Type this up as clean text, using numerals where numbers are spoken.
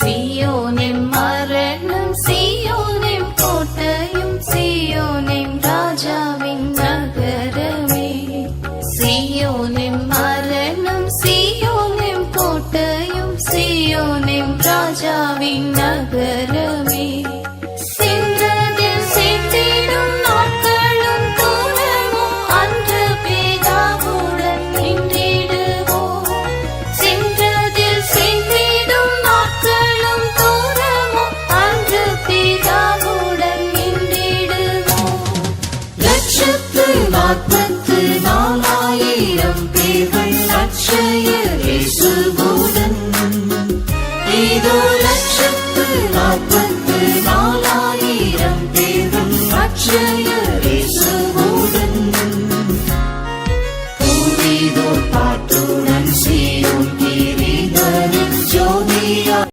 சீயோனின் மரணம், சீயோனின் கோட்டையும், சீயோனின் ராஜாவின் நகரமே. சீயோனின் மரணம், சீயோனின் கோட்டையும், சீயோனின் ராஜாவின் நகரமே. சென்றதில் சேர்த்திடும் நாட்களும் தூரமும், அன்று பிதாவுடன் நின்றிடுவோம். சென்றதில் சேர்த்திடும் நாட்களும் தூரமும், அன்று பிதாவுடன் நின்றிடுவோம். 144,000 பேர்கள் அட்சயர் இயேசுவுடன். இதோ 144,000 பேர்கள் அட்சயர் இயேசுவுடன்.